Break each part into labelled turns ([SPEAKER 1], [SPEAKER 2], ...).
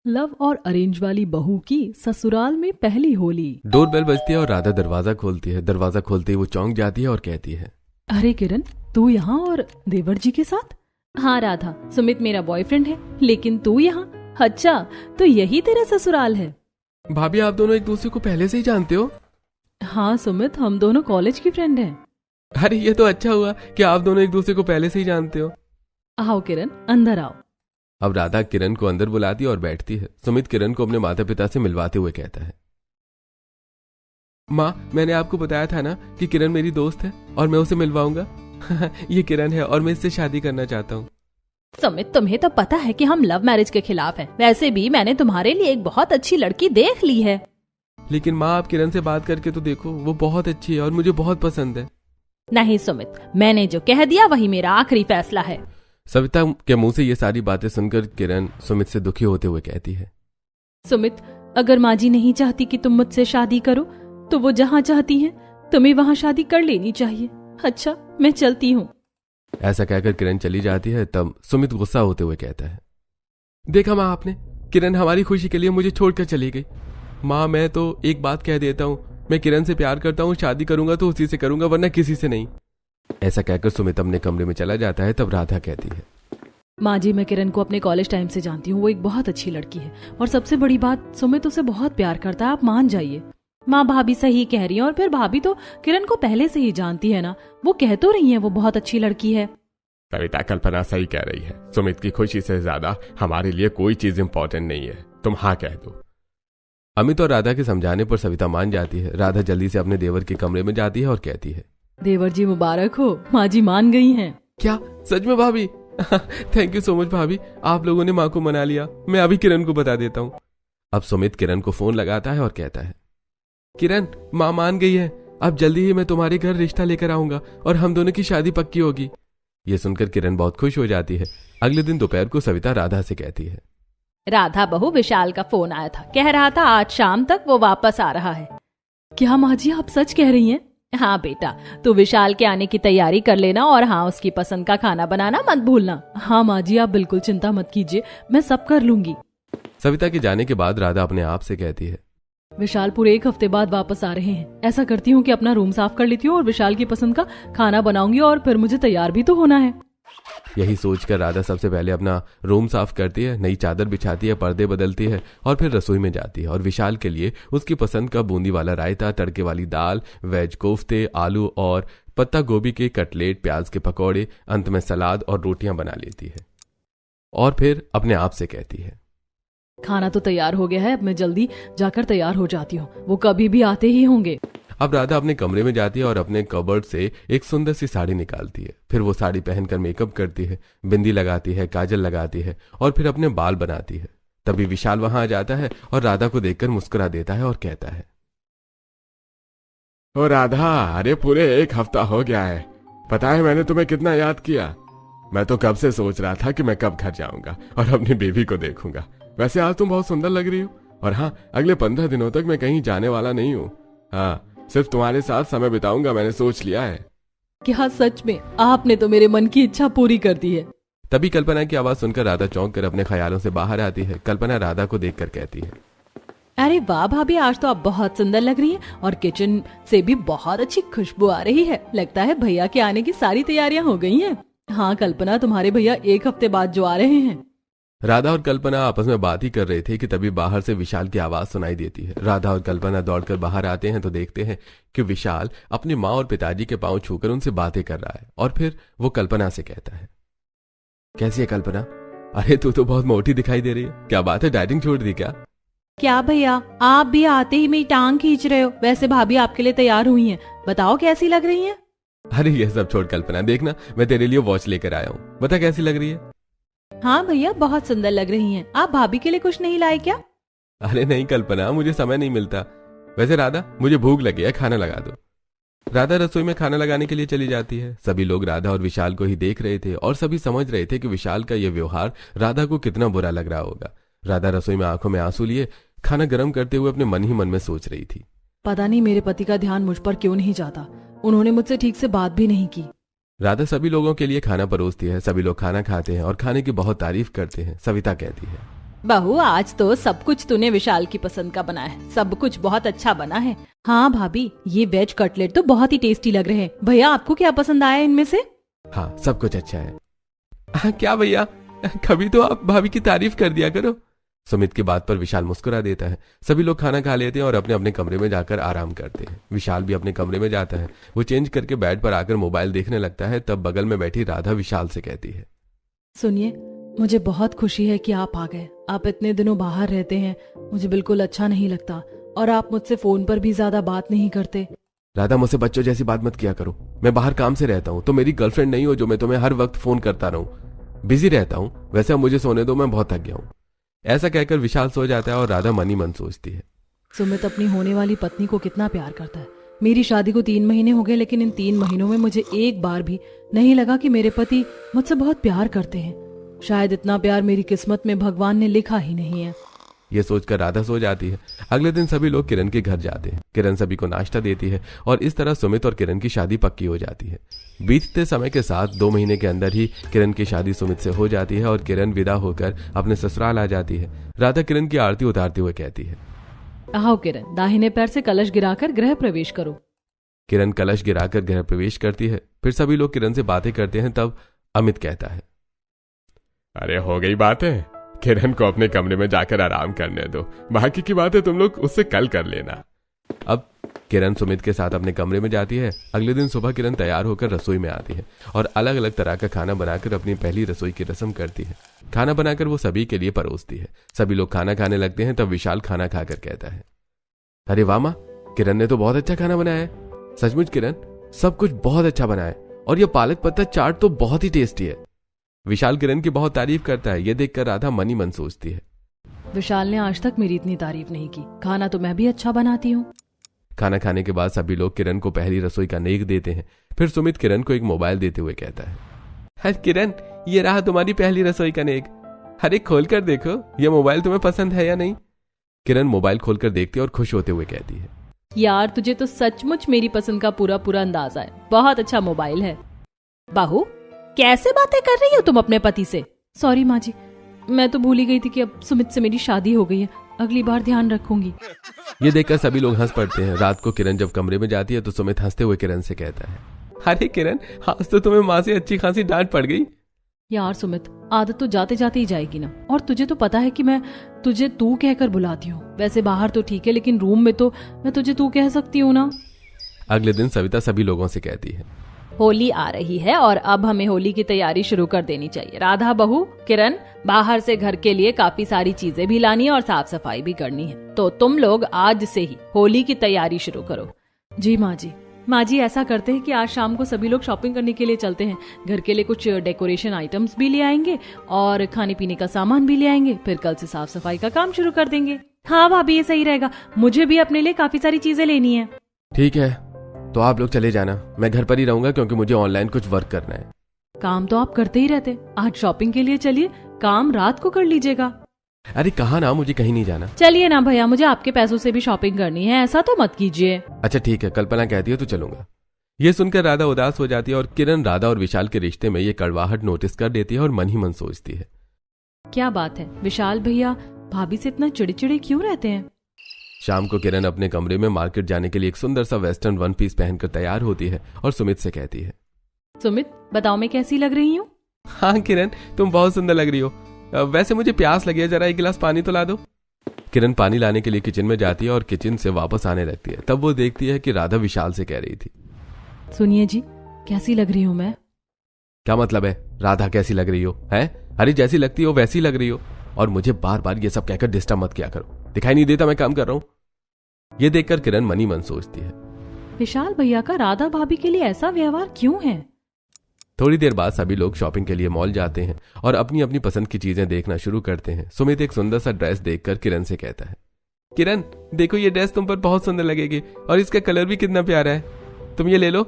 [SPEAKER 1] Love और arrange वाली बहू की ससुराल में पहली होली।
[SPEAKER 2] डोरबेल बजती है और राधा दरवाजा खोलती है। दरवाजा खोलते ही वो चौंक जाती है और कहती है,
[SPEAKER 1] अरे किरण, तू यहाँ और देवर जी के साथ?
[SPEAKER 3] हाँ राधा, सुमित मेरा बॉयफ्रेंड है, लेकिन तू यहाँ? अच्छा, तो यही तेरा ससुराल है?
[SPEAKER 2] भाभी आप दोनों एक दूसरे को पहले से ही जानते हो?
[SPEAKER 1] हाँ सुमित, हम दोनों कॉलेज की फ्रेंड हैं।
[SPEAKER 2] अरे ये तो अच्छा हुआ कि आप दोनों एक दूसरे को पहले से ही जानते हो।
[SPEAKER 1] आओ किरण, अंदर आओ।
[SPEAKER 2] अब राधा किरण को अंदर बुलाती और बैठती है। सुमित किरण को अपने माता पिता से मिलवाते हुए कहता है, माँ मैंने आपको बताया था ना कि किरण मेरी दोस्त है और मैं उसे मिलवाऊंगा। ये किरण है और मैं इससे शादी करना चाहता हूँ।
[SPEAKER 3] सुमित, तुम्हें तो पता है कि हम लव मैरिज के खिलाफ हैं। वैसे भी मैंने तुम्हारे लिए एक बहुत अच्छी लड़की देख ली है।
[SPEAKER 2] लेकिन माँ आप किरण से बात करके तो देखो, वो बहुत अच्छी है और मुझे बहुत पसंद है।
[SPEAKER 3] नहीं सुमित, मैंने जो कह दिया वही मेरा आखिरी फैसला है।
[SPEAKER 2] सविता के मुंह से ये सारी बातें सुनकर किरण सुमित से दुखी होते हुए कहती है,
[SPEAKER 1] सुमित, अगर माँ जी नहीं चाहती कि तुम मुझसे शादी करो तो वो जहाँ चाहती हैं तुम्हें वहाँ शादी कर लेनी चाहिए। अच्छा, मैं चलती हूँ।
[SPEAKER 2] ऐसा कहकर किरण चली जाती है। तब सुमित गुस्सा होते हुए कहता है, देखा माँ आपने, किरण हमारी खुशी के लिए मुझे छोड़कर चली गई। माँ मैं तो एक बात कह देता हूँ, मैं किरण से प्यार करता हूँ, शादी करूंगा तो उसी से करूंगा वरना किसी से नहीं। ऐसा कहकर सुमित अपने कमरे में चला जाता है। तब राधा कहती है,
[SPEAKER 1] माँ जी मैं किरण को अपने कॉलेज टाइम से जानती हूँ, वो एक बहुत अच्छी लड़की है और सबसे बड़ी बात, सुमित उसे बहुत प्यार करता है, आप मान जाइए।
[SPEAKER 3] माँ भाभी सही कह रही है, और फिर भाभी तो किरण को पहले से ही जानती है ना, वो कह तो रही है वो बहुत अच्छी लड़की है।
[SPEAKER 2] कविता कल्पना सही कह रही है, सुमित की खुशी से ज्यादा हमारे लिए कोई चीज इंपॉर्टेंट नहीं है, तुम हाँ कह दो। अमित और राधा के समझाने पर सविता मान जाती है। राधा जल्दी से अपने देवर के कमरे में जाती है और कहती है,
[SPEAKER 1] देवर जी मुबारक हो, माँ जी मान गई हैं।
[SPEAKER 2] क्या सच में भाभी? थैंक यू सो मच भाभी, आप लोगों ने माँ को मना लिया। मैं अभी किरण को बता देता हूँ। अब सुमित किरण को फोन लगाता है और कहता है, किरण माँ मान गई है, अब जल्दी ही मैं तुम्हारे घर रिश्ता लेकर आऊंगा और हम दोनों की शादी पक्की होगी। ये सुनकर किरण बहुत खुश हो जाती है। अगले दिन दोपहर को सविता राधा से कहती है,
[SPEAKER 3] राधा बहू, विशाल का फोन आया था, कह रहा था आज शाम तक वो वापस आ रहा है।
[SPEAKER 1] क्या माँ जी आप सच कह रही हैं?
[SPEAKER 3] हाँ बेटा, तू विशाल के आने की तैयारी कर लेना और हाँ उसकी पसंद का खाना बनाना मत भूलना।
[SPEAKER 1] हाँ माँ जी आप बिल्कुल चिंता मत कीजिए, मैं सब कर लूंगी।
[SPEAKER 2] सविता के जाने के बाद राधा अपने आप से कहती है,
[SPEAKER 1] विशाल पूरे 1 हफ्ते बाद वापस आ रहे हैं। ऐसा करती हूँ कि अपना रूम साफ कर लेती हूँ और विशाल की पसंद का खाना बनाऊंगी और फिर मुझे तैयार भी तो होना है।
[SPEAKER 2] यही सोचकर राधा सबसे पहले अपना रूम साफ करती है, नई चादर बिछाती है, पर्दे बदलती है और फिर रसोई में जाती है और विशाल के लिए उसकी पसंद का बूंदी वाला रायता, तड़के वाली दाल, वेज कोफ्ते, आलू और पत्ता गोभी के कटलेट, प्याज के पकौड़े, अंत में सलाद और रोटियां बना लेती है और फिर अपने आप से कहती है,
[SPEAKER 1] खाना तो तैयार हो गया है, अब मैं जल्दी जाकर तैयार हो जाती हूँ, वो कभी भी आते ही होंगे।
[SPEAKER 2] अब राधा अपने कमरे में जाती है और अपने कबर्ड से एक सुंदर सी साड़ी निकालती है। फिर वो साड़ी पहनकर मेकअप करती है, बिंदी लगाती है, काजल लगाती है और फिर अपने बाल बनाती है। तभी विशाल वहां आ जाता है और राधा को देखकर मुस्कुरा देता है और कहता है, ओ राधा, अरे पूरे 1 हफ्ता हो गया है, पता है मैंने तुम्हें कितना याद किया। मैं तो कब से सोच रहा था कि मैं कब घर जाऊंगा और अपनी बेबी को देखूंगा। वैसे आज तुम बहुत सुंदर लग रही हो और हाँ, अगले 15 दिनों तक मैं कहीं जाने वाला नहीं हूँ। हाँ, सिर्फ तुम्हारे साथ समय बिताऊंगा, मैंने सोच लिया है।
[SPEAKER 1] क्या सच में? आपने तो मेरे मन की इच्छा पूरी कर दी है।
[SPEAKER 2] तभी कल्पना की आवाज सुनकर राधा चौंक कर अपने ख्यालों से बाहर आती है। कल्पना राधा को देखकर कहती है,
[SPEAKER 3] अरे वाह भाभी, आज तो आप बहुत सुंदर लग रही हैं और किचन से भी बहुत अच्छी खुशबू आ रही है। लगता है भैया के आने की सारी तैयारियां हो गई हैं।
[SPEAKER 1] हाँ कल्पना, तुम्हारे भैया 1 हफ्ते बाद जो आ रहे हैं।
[SPEAKER 2] राधा और कल्पना आपस में बात ही कर रहे थे कि तभी बाहर से विशाल की आवाज सुनाई देती है। राधा और कल्पना दौड़कर बाहर आते हैं तो देखते हैं कि विशाल अपनी माँ और पिताजी के पांव छूकर उनसे बातें कर रहा है और फिर वो कल्पना से कहता है, कैसी है कल्पना? अरे तू तो बहुत मोटी दिखाई दे रही है, क्या बात है, डाइटिंग छोड़ दी क्या?
[SPEAKER 3] क्या भैया, आप भी आते ही मेरी टांग खींच रहे हो। वैसे भाभी आपके लिए तैयार हुई हैं, बताओ कैसी लग रही हैं?
[SPEAKER 2] अरे ये सब छोड़ कल्पना, देखना मैं तेरे लिए वॉच लेकर आया हूँ, बता कैसी लग रही है?
[SPEAKER 3] हाँ भैया, बहुत सुंदर लग रही हैं। आप भाभी के लिए कुछ नहीं लाए क्या?
[SPEAKER 2] अरे नहीं कल्पना, मुझे समय नहीं मिलता। वैसे राधा, मुझे भूख लगी है, खाना लगा दो। राधा रसोई में खाना लगाने के लिए चली जाती है। सभी लोग राधा और विशाल को ही देख रहे थे और सभी समझ रहे थे कि विशाल का यह व्यवहार राधा को कितना बुरा लग रहा होगा। राधा रसोई में आंखों में आंसू लिए खाना गर्म करते हुए अपने मन ही मन में सोच रही थी,
[SPEAKER 1] पता नहीं मेरे पति का ध्यान मुझ पर क्यों नहीं जाता, उन्होंने मुझसे ठीक से बात भी नहीं की।
[SPEAKER 2] राधा सभी लोगों के लिए खाना परोसती है। सभी लोग खाना खाते हैं और खाने की बहुत तारीफ करते हैं। सविता कहती है,
[SPEAKER 3] बहू आज तो सब कुछ तूने विशाल की पसंद का बनाया है, सब कुछ बहुत अच्छा बना है। हाँ भाभी, ये वेज कटलेट तो बहुत ही टेस्टी लग रहे हैं। भैया आपको क्या पसंद आया इनमें से?
[SPEAKER 2] हाँ सब कुछ अच्छा है। क्या भैया, कभी तो आप भाभी की तारीफ कर दिया करो। सुमित की बात पर विशाल मुस्कुरा देता है। सभी लोग खाना खा लेते हैं और अपने अपने कमरे में जाकर आराम करते हैं। विशाल भी अपने कमरे में जाता है। वो चेंज करके बेड पर आकर मोबाइल देखने लगता है। तब बगल में बैठी राधा विशाल से कहती है,
[SPEAKER 3] सुनिए, मुझे बहुत खुशी है कि आप आ गए। आप इतने दिनों बाहर रहते हैं, मुझे बिल्कुल अच्छा नहीं लगता, और आप मुझसे फोन पर भी ज्यादा बात नहीं करते।
[SPEAKER 2] राधा मुझसे बच्चों जैसी बात मत किया करो। मैं बाहर काम से रहता हूँ, तो मेरी गर्लफ्रेंड नहीं हो जो मैं तुम्हें हर वक्त फोन करता रहूं। बिजी रहता हूँ। वैसे अब मुझे सोने दो, मैं बहुत थक गया हूँ। ऐसा कहकर विशाल सो जाता है और राधा मन ही मन सोचती है,
[SPEAKER 3] सुमित अपनी होने वाली पत्नी को कितना प्यार करता है। मेरी शादी को 3 महीने हो गए, लेकिन इन 3 महीनों में मुझे एक बार भी नहीं लगा कि मेरे पति मुझसे बहुत प्यार करते हैं। शायद इतना प्यार मेरी किस्मत में भगवान ने लिखा ही नहीं है।
[SPEAKER 2] ये सोचकर राधा सो जाती है। अगले दिन सभी लोग किरण के घर जाते हैं। किरण सभी को नाश्ता देती है और इस तरह सुमित और किरण की शादी पक्की हो जाती है। बीतते समय के साथ 2 महीने के अंदर ही किरण की शादी सुमित से हो जाती है और किरण विदा होकर अपने ससुराल आ जाती है। राधा किरण की आरती उतारते हुए कहती है,
[SPEAKER 3] आओ किरण, दाहिने पैर से कलश गिराकर गृह प्रवेश करो।
[SPEAKER 2] किरण कलश गिराकर गृह प्रवेश करती है। फिर सभी लोग किरण से बातें करते हैं। तब अमित कहता है,
[SPEAKER 4] अरे हो गई बातें, किरण को अपने कमरे में जाकर आराम करने दो, बाकी की बातें तुम लोग उससे कल कर लेना।
[SPEAKER 2] अब किरण सुमित के साथ अपने कमरे में जाती है। अगले दिन सुबह किरण तैयार होकर रसोई में आती है और अलग अलग तरह का खाना बनाकर अपनी पहली रसोई की रस्म करती है। खाना बनाकर वो सभी के लिए परोसती है। सभी लोग खाना खाने लगते हैं। तब विशाल खाना खाकर कहता है, अरे वाह माँ, किरण ने तो बहुत अच्छा खाना बनाया है। सचमुच किरण, सब कुछ बहुत अच्छा बना है और ये पालक पत्ता चाट तो बहुत ही टेस्टी है। विशाल किरण की बहुत तारीफ करता है। ये देखकर राधा मन ही मन सोचती है,
[SPEAKER 3] विशाल ने आज तक मेरी इतनी तारीफ नहीं की। खाना तो मैं भी अच्छा बनाती हूँ।
[SPEAKER 2] खाना खाने के बाद सभी लोग किरण को पहली रसोई का नेक देते हैं। फिर सुमित किरण को एक मोबाइल देते हुए कहता है, अरे किरण, ये रहा तुम्हारी पहली रसोई का नेक। अरे खोल कर देखो, ये मोबाइल तुम्हें पसंद है या नहीं। किरण मोबाइल खोलकर देखती है और खुश होते हुए कहती है,
[SPEAKER 3] यार तुझे तो सचमुच मेरी पसंद का पूरा पूरा अंदाजा है। बहुत अच्छा मोबाइल है। बहू, कैसे बातें कर रही हो तुम अपने पति से? सॉरी माँ जी, मैं तो भूल ही गई थी कि अब सुमित से मेरी शादी हो गई है। अगली बार ध्यान रखूंगी।
[SPEAKER 2] ये देखकर सभी लोग हंस पड़ते हैं। रात को किरण जब कमरे में जाती है तो सुमित हंसते हुए किरण से कहता है, अरे किरण, आज तो तुम्हें माँ से अच्छी खासी डांट पड़ गई।
[SPEAKER 3] यार सुमित, आदत तो जाते जाते ही जाएगी ना। और तुझे तो पता है कि मैं तुझे तू कहकर बुलाती हूँ। वैसे बाहर तो ठीक है, लेकिन रूम में तो मैं तुझे तू कह सकती हूँ ना।
[SPEAKER 2] अगले दिन सविता सभी लोगों से कहती है,
[SPEAKER 3] होली आ रही है और अब हमें होली की तैयारी शुरू कर देनी चाहिए। राधा, बहू, किरण, बाहर से घर के लिए काफी सारी चीजें भी लानी है और साफ सफाई भी करनी है। तो तुम लोग आज से ही होली की तैयारी शुरू करो। जी माँ जी। माँ जी, ऐसा करते हैं कि आज शाम को सभी लोग शॉपिंग करने के लिए चलते हैं। घर के लिए कुछ डेकोरेशन आइटम्स भी ले आएंगे और खाने पीने का सामान भी ले आएंगे। फिर कल से साफ सफाई का काम शुरू कर देंगे। हाँ भाभी, ये सही रहेगा। मुझे भी अपने लिए काफी सारी चीजें लेनी है।
[SPEAKER 2] ठीक है, तो आप लोग चले जाना। मैं घर पर ही रहूंगा क्योंकि मुझे ऑनलाइन कुछ वर्क करना है।
[SPEAKER 3] काम तो आप करते ही रहते। आज शॉपिंग के लिए चलिए, काम रात को कर लीजिएगा।
[SPEAKER 2] अरे कहा ना, मुझे कहीं नहीं जाना।
[SPEAKER 3] चलिए ना भैया, मुझे आपके पैसों से भी शॉपिंग करनी है, ऐसा तो मत कीजिए।
[SPEAKER 2] अच्छा ठीक है, कल्पना कहती है तो चलूंगा। ये सुनकर राधा उदास हो जाती है और किरण राधा और विशाल के रिश्ते में ये कड़वाहट नोटिस कर देती है और मन ही मन सोचती है,
[SPEAKER 3] क्या बात है, विशाल भैया भाभी से इतना चिड़चिड़े क्यों रहते हैं?
[SPEAKER 2] शाम को किरण अपने कमरे में मार्केट जाने के लिए एक सुंदर सा वेस्टर्न वन पीस पहनकर तैयार होती है और सुमित से कहती है,
[SPEAKER 3] सुमित, बताओ मैं कैसी लग रही हूँ?
[SPEAKER 2] हाँ किरण, तुम बहुत सुंदर लग रही हो। वैसे मुझे प्यास लगी है, जरा एक गिलास पानी तो ला दो। किरण पानी लाने के लिए किचन में जाती है और किचन से वापस आने लगती है। तब वो देखती है कि राधा विशाल से कह रही थी,
[SPEAKER 3] सुनिए जी, कैसी लग रही हूँ मैं?
[SPEAKER 2] क्या मतलब है राधा कैसी लग रही हो? हैं? अरे जैसी लगती हो वैसी लग रही हो। और मुझे बार बार ये सब कहकर डिस्टर्ब मत किया करो, दिखाई नहीं देता मैं काम कर रहा हूँ। ये देखकर किरण मनी मन सोचती है,
[SPEAKER 3] विशाल भैया का राधा भाभी के लिए ऐसा व्यवहार क्यों है?
[SPEAKER 2] थोड़ी देर बाद सभी लोग शॉपिंग के लिए मॉल जाते हैं और अपनी अपनी पसंद की चीजें देखना शुरू करते हैं। सुमित एक सुंदर सा ड्रेस देखकर किरण से कहता है, किरण देखो ये ड्रेस तुम पर बहुत सुंदर लगेगी और इसका कलर भी कितना प्यारा है, तुम ये ले लो।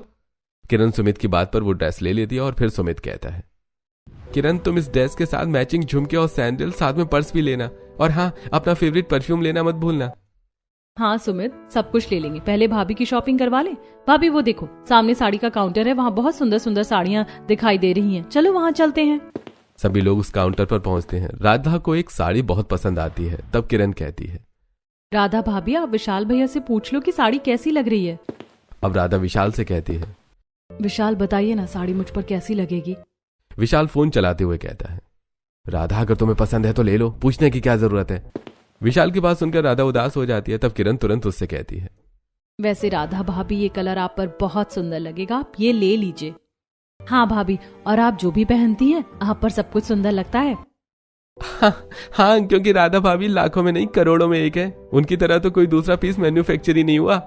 [SPEAKER 2] किरण सुमित की बात पर वो ड्रेस ले लेती है और फिर सुमित कहता है, किरण तुम इस ड्रेस के साथ मैचिंग झुमके और सैंडल, साथ में पर्स भी लेना और हाँ अपना फेवरेट परफ्यूम लेना मत भूलना।
[SPEAKER 3] हाँ सुमित, सब कुछ ले लेंगे, पहले भाभी की शॉपिंग करवा ले। भाभी वो देखो सामने साड़ी का काउंटर है, वहाँ बहुत सुंदर सुंदर साड़ियाँ दिखाई दे रही हैं, चलो वहाँ चलते हैं।
[SPEAKER 2] सभी लोग उस काउंटर पर पहुंचते हैं। राधा को एक साड़ी बहुत पसंद आती है। तब किरण कहती है,
[SPEAKER 1] राधा भाभी आप विशाल भैया से पूछ लो कि साड़ी कैसी लग रही है।
[SPEAKER 2] अब राधा विशाल से कहती है,
[SPEAKER 1] विशाल बताइए ना साड़ी मुझ पर कैसी लगेगी।
[SPEAKER 2] विशाल फोन चलाते हुए कहता है, राधा अगर तुम्हें पसंद है तो ले लो, पूछने की क्या जरूरत है। विशाल की बात सुनकर राधा उदास हो जाती है। तब किरण तुरंत उससे कहती है,
[SPEAKER 1] वैसे राधा भाभी ये कलर आप पर बहुत सुंदर लगेगा, आप ये ले लीजिए। हाँ भाभी, और आप जो भी पहनती हैं आप पर सब कुछ सुंदर लगता है।
[SPEAKER 2] हाँ, क्योंकि राधा भाभी लाखों में नहीं करोड़ों में एक है। उनकी तरह तो कोई दूसरा पीस मैन्युफैक्चर ही नहीं हुआ।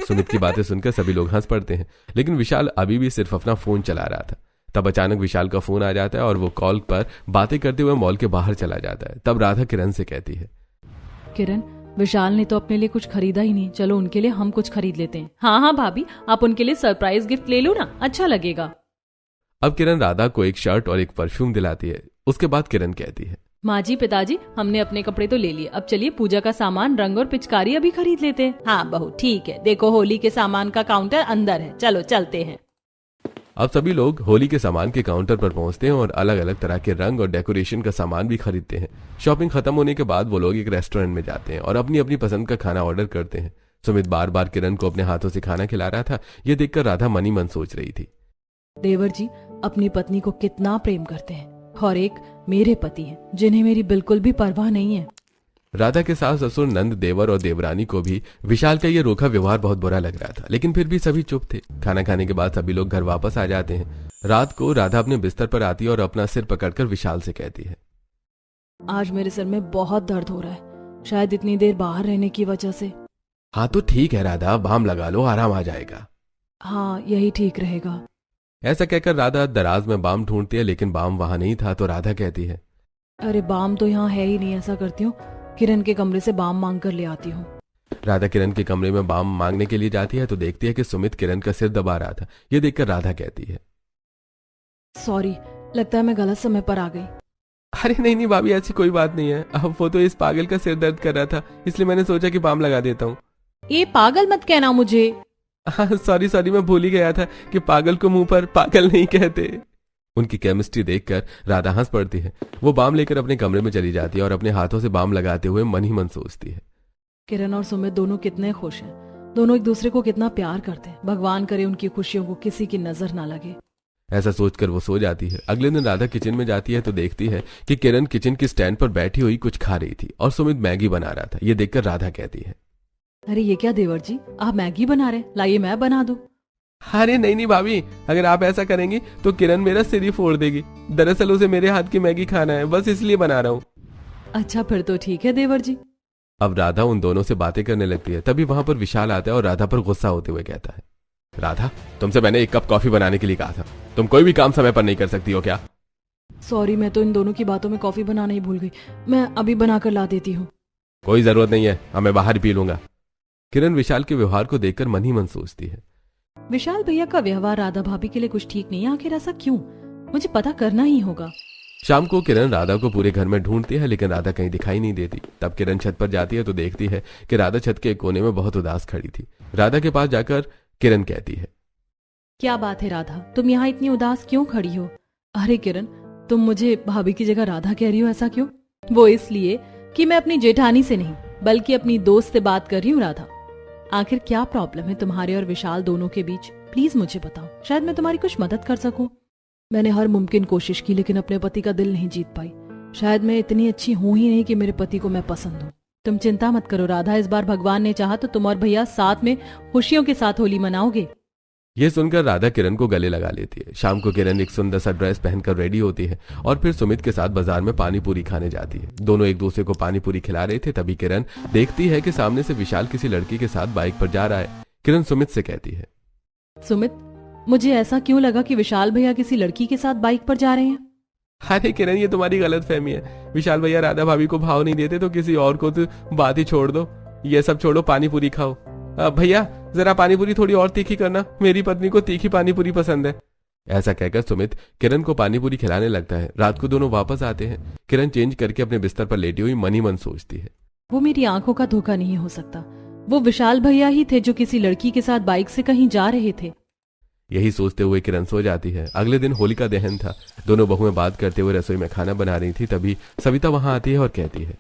[SPEAKER 2] सुमित की बातें सुनकर सभी लोग हंस पड़ते हैं, लेकिन विशाल अभी भी सिर्फ अपना फोन चला रहा था। तब अचानक विशाल का फोन आ जाता है और वो कॉल पर बातें करते हुए मॉल के बाहर चला जाता है। तब राधा किरण से कहती है,
[SPEAKER 1] किरण विशाल ने तो अपने लिए कुछ खरीदा ही नहीं, चलो उनके लिए हम कुछ खरीद लेते हैं। हाँ हाँ भाभी, आप उनके लिए सरप्राइज गिफ्ट ले लो ना, अच्छा लगेगा।
[SPEAKER 2] अब किरण राधा को एक शर्ट और एक परफ्यूम दिलाती है। उसके बाद किरण कहती है,
[SPEAKER 1] माँ जी पिताजी हमने अपने कपड़े तो ले लिए, अब चलिए पूजा का सामान रंग और पिचकारी अभी खरीद लेते हैं। हाँ बहू ठीक है, देखो होली के सामान का काउंटर अंदर है, चलो चलते हैं।
[SPEAKER 2] अब सभी लोग होली के सामान के काउंटर पर पहुंचते हैं और अलग अलग तरह के रंग और डेकोरेशन का सामान भी खरीदते हैं। शॉपिंग खत्म होने के बाद वो लोग एक रेस्टोरेंट में जाते हैं और अपनी अपनी पसंद का खाना ऑर्डर करते हैं। सुमित बार बार किरण को अपने हाथों से खाना खिला रहा था। ये देखकर राधा मनी मन सोच रही थी,
[SPEAKER 1] देवर जी अपनी पत्नी को कितना प्रेम करते हैं, और एक मेरे पति हैं जिन्हें मेरी बिल्कुल भी परवाह नहीं है।
[SPEAKER 2] राधा के सास ससुर नंद, देवर और देवरानी को भी विशाल का ये रूखा व्यवहार बहुत बुरा लग रहा था, लेकिन फिर भी सभी चुप थे। खाना खाने के बाद सभी लोग घर वापस आ जाते हैं। रात को राधा अपने बिस्तर पर आती है और अपना सिर पकड़कर विशाल से कहती है,
[SPEAKER 1] आज मेरे सिर में बहुत दर्द हो रहा है, शायद इतनी देर बाहर रहने की वजह से।
[SPEAKER 2] हाँ तो ठीक है राधा, बाम लगा लो, आराम आ जाएगा।
[SPEAKER 1] हाँ यही ठीक रहेगा।
[SPEAKER 2] ऐसा कहकर राधा दराज में बाम ढूंढती है, लेकिन बाम वहां नहीं था। तो राधा कहती है,
[SPEAKER 1] अरे बाम तो यहाँ है ही नहीं, ऐसा करती हूँ किरण के कमरे से बाम मांग कर ले आती हूँ।
[SPEAKER 2] राधा किरण के कमरे में बाम मांगने के लिए जाती है तो देखती है कि सुमित किरण का सिर दबा रहा था। ये देखकर राधा कहती है,
[SPEAKER 1] सॉरी, लगता है मैं गलत समय पर आ गई।
[SPEAKER 2] अरे नहीं नहीं भाभी, ऐसी कोई बात नहीं है। अब वो तो इस पागल का सिर दर्द कर रहा था, इसलिए मैंने सोचा कि बाम लगा देता हूँ।
[SPEAKER 1] ये पागल मत कहना मुझे।
[SPEAKER 2] सॉरी सॉरी, मैं भूल ही गया था कि पागल को मुंह पर पागल नहीं कहते। उनकी केमिस्ट्री देखकर राधा हंस पड़ती है। वो बाम लेकर अपने कमरे में चली जाती है और अपने हाथों से बाम लगाते हुए मन ही मन सोचती है,
[SPEAKER 1] किरण और सुमित दोनों कितने खुश हैं, दोनों एक दूसरे को कितना प्यार करते हैं। भगवान करे उनकी खुशियों को किसी की नजर ना लगे।
[SPEAKER 2] ऐसा सोचकर वो सो जाती है। अगले दिन राधा किचन में जाती है तो देखती है कि किरण किचन की स्टैंड पर बैठी हुई कुछ खा रही थी और सुमित मैगी बना रहा था। ये देखकर राधा कहती है,
[SPEAKER 1] अरे ये क्या देवर जी, आप मैगी बना रहे, लाइए मैं बना दूं।
[SPEAKER 2] अरे नहीं नहीं भाभी, अगर आप ऐसा करेंगी तो किरण मेरा सिर ही फोड़ देगी। दरअसल उसे मेरे हाथ की मैगी खाना है, बस इसलिए बना रहा हूँ।
[SPEAKER 1] अच्छा फिर तो ठीक है देवर जी।
[SPEAKER 2] अब राधा उन दोनों से बातें करने लगती है। तभी वहां पर विशाल आता है और राधा पर गुस्सा होते हुए कहता है, राधा तुमसे मैंने 1 कप कॉफी बनाने के लिए कहा था, तुम कोई भी काम समय पर नहीं कर सकती हो क्या?
[SPEAKER 1] सॉरी, मैं तो इन दोनों की बातों में कॉफी बनाना ही भूल गई, मैं अभी बनाकर ला देती हूँ।
[SPEAKER 2] कोई जरूरत नहीं है, अब मैं बाहर पी लूंगा। किरण विशाल के व्यवहार को देखकर मन ही मन सोचती है,
[SPEAKER 1] विशाल भैया का व्यवहार राधा भाभी के लिए कुछ ठीक नहीं है, आखिर ऐसा क्यों, मुझे पता करना ही होगा।
[SPEAKER 2] शाम को किरण राधा को पूरे घर में ढूंढती है, लेकिन राधा कहीं दिखाई नहीं देती। तब किरण छत पर जाती है तो देखती है कि राधा छत के एक कोने में बहुत उदास खड़ी थी। राधा के पास जाकर किरण कहती है,
[SPEAKER 1] क्या बात है राधा, तुम यहाँ इतनी उदास क्यों खड़ी हो? अरे किरण, तुम मुझे भाभी की जगह राधा कह रही हो, ऐसा क्यों? वो इसलिए कि मैं अपनी जेठानी से नहीं बल्कि अपनी दोस्त से बात कर रही हूँ राधा। आखिर क्या प्रॉब्लम है तुम्हारे और विशाल दोनों के बीच, प्लीज मुझे बताओ, शायद मैं तुम्हारी कुछ मदद कर सकूं। मैंने हर मुमकिन कोशिश की लेकिन अपने पति का दिल नहीं जीत पाई। शायद मैं इतनी अच्छी हूं ही नहीं कि मेरे पति को मैं पसंद हूं। तुम चिंता मत करो राधा, इस बार भगवान ने चाहा तो तुम और भैया साथ में खुशियों के साथ होली मनाओगे।
[SPEAKER 2] ये सुनकर राधा किरण को गले लगा लेती है। शाम को किरण एक सुंदर सा ड्रेस पहनकर रेडी होती है और फिर सुमित के साथ बाजार में पानी पूरी खाने जाती है। दोनों एक दूसरे को पानी पूरी खिला रहे थे। तभी किरण देखती है कि सामने से विशाल किसी लड़की के साथ बाइक पर जा रहा है। किरण सुमित से कहती है,
[SPEAKER 1] सुमित, मुझे ऐसा क्यों लगा कि विशाल भैया किसी लड़की के साथ बाइक पर जा रहे हैं?
[SPEAKER 2] अरे किरण, ये तुम्हारी गलतफहमी है। विशाल भैया राधा भाभी को भाव नहीं देते तो किसी और को तो बात ही छोड़ दो। ये सब छोड़ो, पानी पूरी खाओ। भैया जरा पानी पूरी थोड़ी और तीखी करना, मेरी पत्नी को तीखी पानी पूरी पसंद है। ऐसा कहकर सुमित किरण को पानी पूरी खिलाने लगता है। रात को दोनों वापस आते हैं। किरण चेंज करके अपने बिस्तर पर लेटी हुई मन ही मन सोचती है,
[SPEAKER 1] वो मेरी आंखों का धोखा नहीं हो सकता। वो विशाल भैया ही थे जो किसी लड़की के साथ बाइक से कहीं जा रहे थे।
[SPEAKER 2] यही सोचते हुए किरण सो जाती है। अगले दिन होलिका दहन था। दोनों बहुएं बात करते हुए रसोई में खाना बना रही थी। तभी सविता वहां आती है और कहती है,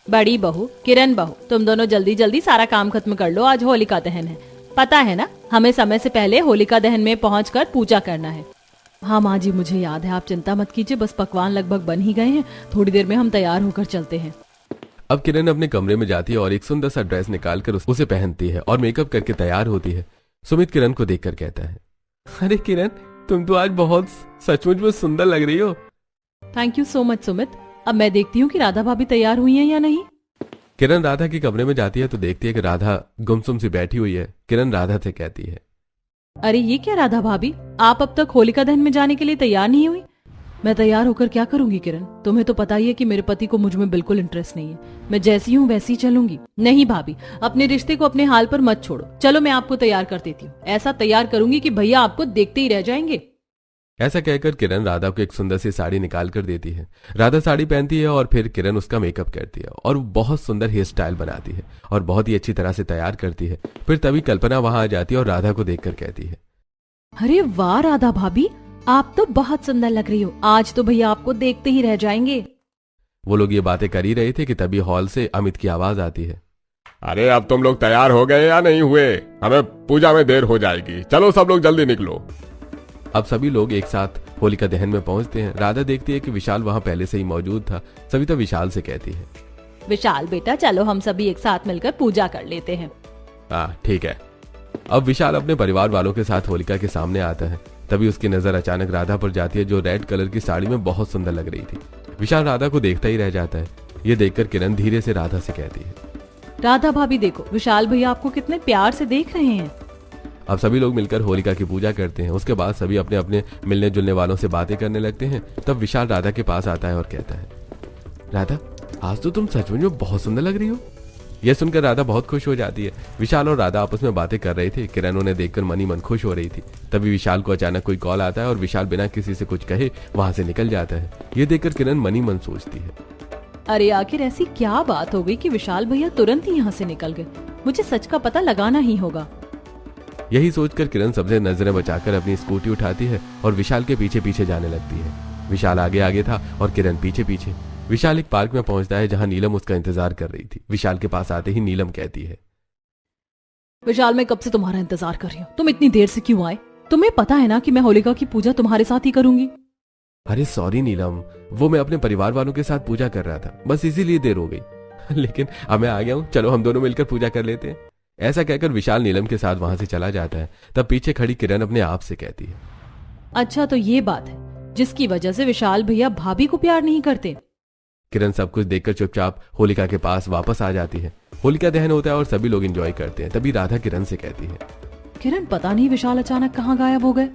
[SPEAKER 3] बड़ी बहू, किरण बहू, तुम दोनों जल्दी जल्दी सारा काम खत्म कर लो, आज होलिका दहन है। पता है ना, हमें समय से पहले होलिका दहन में पहुंचकर पूजा करना है।
[SPEAKER 1] हाँ माँ जी, मुझे याद है, आप चिंता मत कीजिए, बस पकवान लगभग बन ही गए हैं, थोड़ी देर में हम तैयार होकर चलते हैं।
[SPEAKER 2] अब किरण अपने कमरे में जाती है और एक सुंदर सा ड्रेस निकालकर उसे पहनती है और मेकअप करके तैयार होती है। सुमित किरण को देखकर कहता है, अरे किरण, तुम तो आज बहुत सचमुच में सुंदर लग रही हो।
[SPEAKER 1] Thank you so much Sumit. अब मैं देखती हूँ कि राधा भाभी तैयार हुई हैं या नहीं।
[SPEAKER 2] किरण राधा के कमरे में जाती है तो देखती है कि राधा गुमसुम सी बैठी हुई है। किरण राधा से कहती है,
[SPEAKER 1] अरे ये क्या राधा भाभी, आप अब तक होलिका दहन में जाने के लिए तैयार नहीं हुई? मैं तैयार होकर क्या करूंगी किरण, तुम्हें तो पता ही है कि मेरे पति को मुझ में बिल्कुल इंटरेस्ट नहीं है। मैं जैसी हूँ वैसी ही चलूंगी। नहीं भाभी, अपने रिश्ते को अपने हाल पर मत छोड़ो। चलो मैं आपको तैयार कर देती हूँ। ऐसा तैयार करूंगी कि भैया आपको देखते ही रह जाएंगे।
[SPEAKER 2] ऐसा कहकर किरण राधा को एक सुंदर सी साड़ी निकाल कर देती है। राधा साड़ी पहनती है और फिर किरण उसका मेकअप करती है और बहुत सुंदर हेयर स्टाइल बनाती है और बहुत ही अच्छी तरह से तैयार करती है। फिर तभी कल्पना वहां आ जाती है और राधा को देखकर कहती है,
[SPEAKER 1] अरे वाह राधा भाभी, आप तो बहुत सुंदर लग रही हो, आज तो भैया आपको देखते ही रह जाएंगे।
[SPEAKER 2] वो लोग ये बातें कर ही रहे थे कि तभी हॉल से अमित की आवाज आती है,
[SPEAKER 4] अरे अब तुम लोग तैयार हो गए या नहीं हुए? हमें पूजा में देर हो जाएगी, चलो सब लोग जल्दी निकलो।
[SPEAKER 2] अब सभी लोग एक साथ होलिका दहन में पहुंचते हैं। राधा देखती है कि विशाल वहां पहले से ही मौजूद था। सविता विशाल से कहती है,
[SPEAKER 3] विशाल बेटा, चलो हम सभी एक साथ मिलकर पूजा कर लेते हैं।
[SPEAKER 2] हाँ ठीक है। अब विशाल अपने परिवार वालों के साथ होलिका के सामने आता है। तभी उसकी नजर अचानक राधा पर जाती है, जो रेड कलर की साड़ी में बहुत सुंदर लग रही थी। विशाल राधा को देखता ही रह जाता है। ये देखकर किरण धीरे से राधा से कहती है,
[SPEAKER 1] राधा भाभी देखो, विशाल भैया आपको कितने प्यार से देख रहे हैं।
[SPEAKER 2] अब सभी लोग मिलकर होलिका की पूजा करते हैं। उसके बाद सभी अपने अपने मिलने जुलने वालों से बातें करने लगते हैं। तब विशाल राधा के पास आता है और कहता है, राधा, आज तो तुम सचमुच में बहुत सुंदर लग रही हो। यह सुनकर राधा बहुत खुश हो जाती है। विशाल और राधा आपस में बातें कर रहे थे। किरण उन्हें देखकर मन ही मन खुश हो रही थी। तभी विशाल को अचानक कोई कॉल आता है और विशाल बिना किसी से कुछ कहे वहां से निकल जाता है। ये देखकर किरण मन ही मन सोचती है,
[SPEAKER 1] अरे आखिर ऐसी क्या बात हो गई कि विशाल भैया तुरंत ही यहाँ से निकल गए। मुझे सच का पता लगाना ही होगा।
[SPEAKER 2] यही सोचकर किरण सबसे नजरें बचाकर अपनी स्कूटी उठाती है और विशाल के पीछे पीछे जाने लगती है। विशाल आगे आगे था और किरण पीछे पीछे। विशाल एक पार्क में पहुंचता है जहां नीलम उसका इंतजार कर रही थी। विशाल के पास आते ही नीलम कहती है,
[SPEAKER 1] विशाल, मैं कब से तुम्हारा इंतजार कर रही हूँ, तुम इतनी देर से क्यों आए? तुम्हें पता है ना कि मैं होलिका की पूजा तुम्हारे साथ ही करूंगी।
[SPEAKER 2] अरे सॉरी नीलम, वो मैं अपने परिवार वालों के साथ पूजा कर रहा था, बस इसीलिए देर हो गई। लेकिन अब मैं आ गया हूँ, चलो हम दोनों मिलकर पूजा कर लेते हैं। ऐसा कहकर विशाल नीलम के साथ वहां से चला जाता है। तब पीछे खड़ी किरण अपने आप से कहती है,
[SPEAKER 1] अच्छा तो ये बात है जिसकी वजह से विशाल भैया भाभी को प्यार नहीं करते।
[SPEAKER 2] किरण सब कुछ देखकर चुपचाप होलिका के पास वापस आ जाती है। होलिका दहन होता है और सभी लोग एंजॉय करते हैं। तभी राधा किरण से कहती है,
[SPEAKER 1] किरण, पता नहीं विशाल अचानक कहाँ गायब हो गए।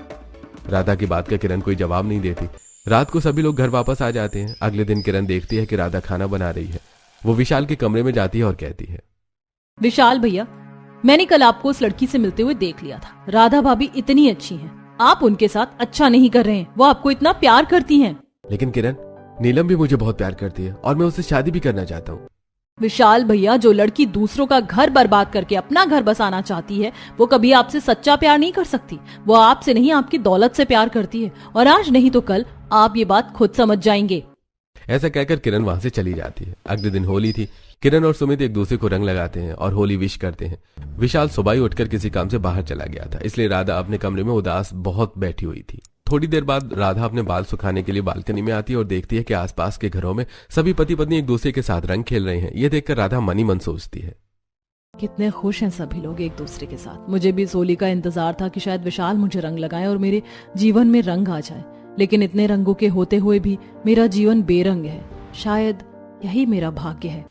[SPEAKER 2] राधा की बात का किरण कोई जवाब नहीं देती। रात को सभी लोग घर वापस आ जाते हैं। अगले दिन किरण देखती है कि राधा खाना बना रही है। वो विशाल के कमरे में जाती है और कहती है,
[SPEAKER 1] विशाल भैया, मैंने कल आपको उस लड़की से मिलते हुए देख लिया था। राधा भाभी इतनी अच्छी हैं, आप उनके साथ अच्छा नहीं कर रहे हैं। वो आपको इतना प्यार करती हैं।
[SPEAKER 2] लेकिन किरण, नीलम भी मुझे बहुत प्यार करती है और मैं उससे शादी भी करना चाहता हूँ।
[SPEAKER 1] विशाल भैया, जो लड़की दूसरों का घर बर्बाद करके अपना घर बसाना चाहती है, वो कभी आपसे सच्चा प्यार नहीं कर सकती। वो आपसे नहीं, आपकी दौलत से प्यार करती है और आज नहीं तो कल आप ये बात खुद समझ जाएंगे।
[SPEAKER 2] ऐसा कहकर किरण वहां से चली जाती है। अगले दिन होली थी। किरण और सुमित एक दूसरे को रंग लगाते हैं और होली विश करते हैं। विशाल सुबह ही उठकर किसी काम से बाहर चला गया था, इसलिए राधा अपने कमरे में उदास बहुत बैठी हुई थी। थोड़ी देर बाद राधा अपने बाल सुखाने के लिए बालकनी में आती है और देखती है कि आसपास के घरों में सभी पति पत्नी एक दूसरे के साथ रंग खेल रहे हैं। ये देखकर राधा मन ही मन सोचती है,
[SPEAKER 1] कितने खुश हैं सभी लोग एक दूसरे के साथ। मुझे भी इस होली का इंतजार था कि शायद विशाल मुझे रंग लगाए और मेरे जीवन में रंग आ जाए, लेकिन इतने रंगों के होते हुए भी मेरा जीवन बेरंग है। शायद यही मेरा भाग्य है।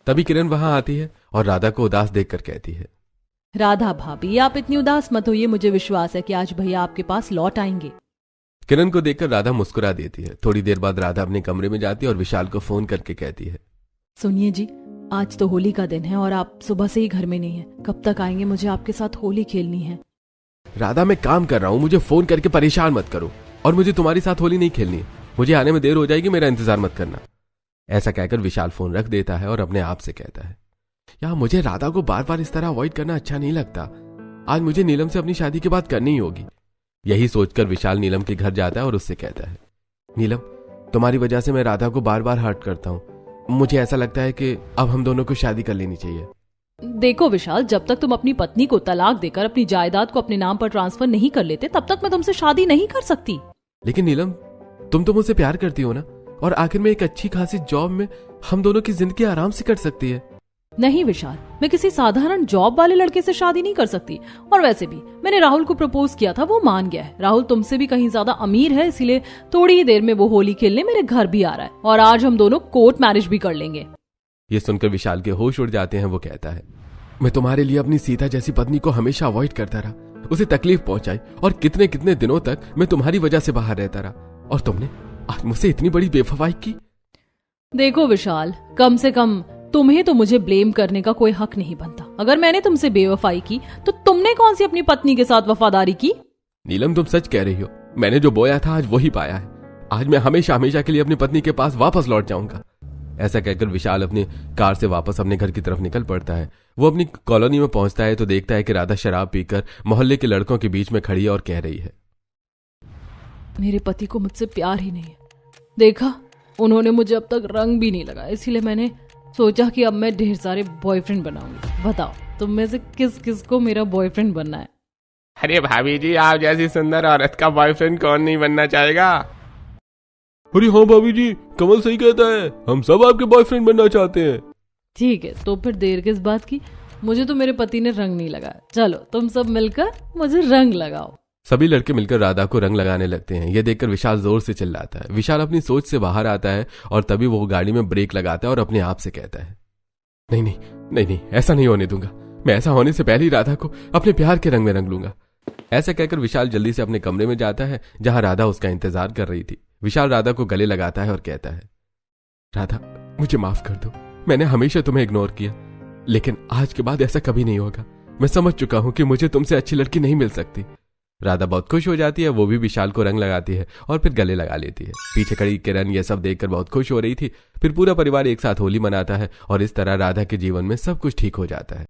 [SPEAKER 2] तभी किरण वहां आती है और राधा को उदास देखकर कहती है,
[SPEAKER 1] राधा भाभी, आप इतनी उदास मत होइए। मुझे विश्वास है कि आज भैया आपके पास लौट आएंगे।
[SPEAKER 2] किरण को देखकर राधा मुस्कुरा देती है। थोड़ी देर बाद राधा अपने कमरे में जाती है और विशाल को फोन करके कहती है,
[SPEAKER 1] सुनिए जी, आज तो होली का दिन है और आप सुबह से ही घर में नहीं हैं। कब तक आएंगे? मुझे आपके साथ होली खेलनी है।
[SPEAKER 2] राधा, मैं काम कर रहा हूँ, मुझे फोन करके परेशान मत करो और मुझे तुम्हारे साथ होली नहीं खेलनी है। मुझे आने में देर हो जाएगी, मेरा इंतजार मत करना। ऐसा कहकर विशाल फोन रख देता है और अपने आप से कहता है, यार मुझे राधा को बार बार इस तरह अवॉइड करना अच्छा नहीं लगता। आज मुझे नीलम से अपनी शादी की बात करनी ही होगी। यही सोचकर विशाल नीलम के घर जाता है और उससे कहता है, नीलम, तुम्हारी वजह से मैं राधा को बार बार हर्ट करता हूँ। मुझे ऐसा लगता है कि अब हम दोनों को शादी कर लेनी चाहिए।
[SPEAKER 1] देखो विशाल, जब तक तुम अपनी पत्नी को तलाक देकर अपनी जायदाद को अपने नाम पर ट्रांसफर नहीं कर लेते, तब तक मैं तुमसे शादी नहीं कर सकती।
[SPEAKER 2] लेकिन नीलम, तुम तो मुझसे प्यार करती हो ना, और आखिर में एक अच्छी खासी जॉब में हम दोनों की जिंदगी आराम से कट सकती है।
[SPEAKER 1] नहीं विशाल, मैं किसी साधारण जॉब वाले लड़के से शादी नहीं कर सकती। और वैसे भी मैंने राहुल को प्रपोज किया था, वो मान गया है। राहुल तुमसे भी कहीं ज्यादा अमीर है, इसीलिए थोड़ी ही देर में वो होली खेलने मेरे घर भी आ रहा है, और आज हम दोनों कोर्ट मैरिज भी कर लेंगे।
[SPEAKER 2] ये सुनकर विशाल के होश उड़ जाते हैं। वो कहता है, मैं तुम्हारे लिए अपनी सीता जैसी पत्नी को हमेशा अवॉइड करता रहा, उसे तकलीफ पहुंचाई, और कितने कितने दिनों तक मैं तुम्हारी वजह से बाहर रहता रहा, और तुमने आज मुझसे इतनी बड़ी बेवफाई की।
[SPEAKER 1] देखो विशाल, कम से कम तुम्हें तो मुझे ब्लेम करने का कोई हक नहीं बनता। अगर मैंने तुमसे बेवफाई की तो तुमने कौन सी अपनी पत्नी के साथ वफादारी की?
[SPEAKER 2] नीलम, तुम सच कह रही हो। मैंने जो बोया था आज वही पाया है। आज मैं हमेशा हमेशा के लिए अपनी पत्नी के पास वापस लौट जाऊंगा। ऐसा कहकर विशाल अपनी कार से वापस अपने घर की तरफ निकल पड़ता है। वो अपनी कॉलोनी में पहुंचता है तो देखता है कि राधा शराब पीकर मोहल्ले के लड़कों के बीच में खड़ी है और कह रही है,
[SPEAKER 1] मेरे पति को मुझसे प्यार ही नहीं है। देखा, उन्होंने मुझे अब तक रंग भी नहीं लगाया, इसीलिए मैंने सोचा कि अब मैं ढेर सारे बॉयफ्रेंड बनाऊंगी। बताओ तुम में से किस किस को मेरा बॉयफ्रेंड बनना है?
[SPEAKER 4] अरे भाभी जी, आप जैसी सुंदर औरत का बॉयफ्रेंड कौन नहीं बनना चाहेगा।
[SPEAKER 2] अरे हाँ भाभी जी, कमल सही कहता है, हम सब आपके बॉयफ्रेंड बनना चाहते हैं।
[SPEAKER 1] ठीक है, तो फिर देर किस बात की? मुझे तो मेरे पति ने रंग नहीं लगाया, चलो तुम सब मिलकर मुझे रंग लगाओ।
[SPEAKER 2] सभी लड़के मिलकर राधा को रंग लगाने लगते हैं। यह देखकर विशाल जोर से चिल्लाता है। विशाल अपनी सोच से बाहर आता है और तभी वो गाड़ी में ब्रेक लगाता है और अपने आप से कहता है, नहीं नहीं नहीं नहीं, ऐसा नहीं होने दूंगा। मैं ऐसा होने से पहले ही राधा को अपने प्यार के रंग में रंग लूंगा। ऐसा कहकर विशाल जल्दी से अपने कमरे में जाता है जहां राधा उसका इंतजार कर रही थी। विशाल राधा को गले लगाता है और कहता है, राधा, मुझे माफ कर दो। मैंने हमेशा तुम्हें इग्नोर किया, लेकिन आज के बाद ऐसा कभी नहीं होगा। मैं समझ चुका हूं कि मुझे तुमसे अच्छी लड़की नहीं मिल सकती। राधा बहुत खुश हो जाती है। वो भी विशाल को रंग लगाती है और फिर गले लगा लेती है। पीछे खड़ी किरण यह सब देखकर बहुत खुश हो रही थी। फिर पूरा परिवार एक साथ होली मनाता है और इस तरह राधा के जीवन में सब कुछ ठीक हो जाता है।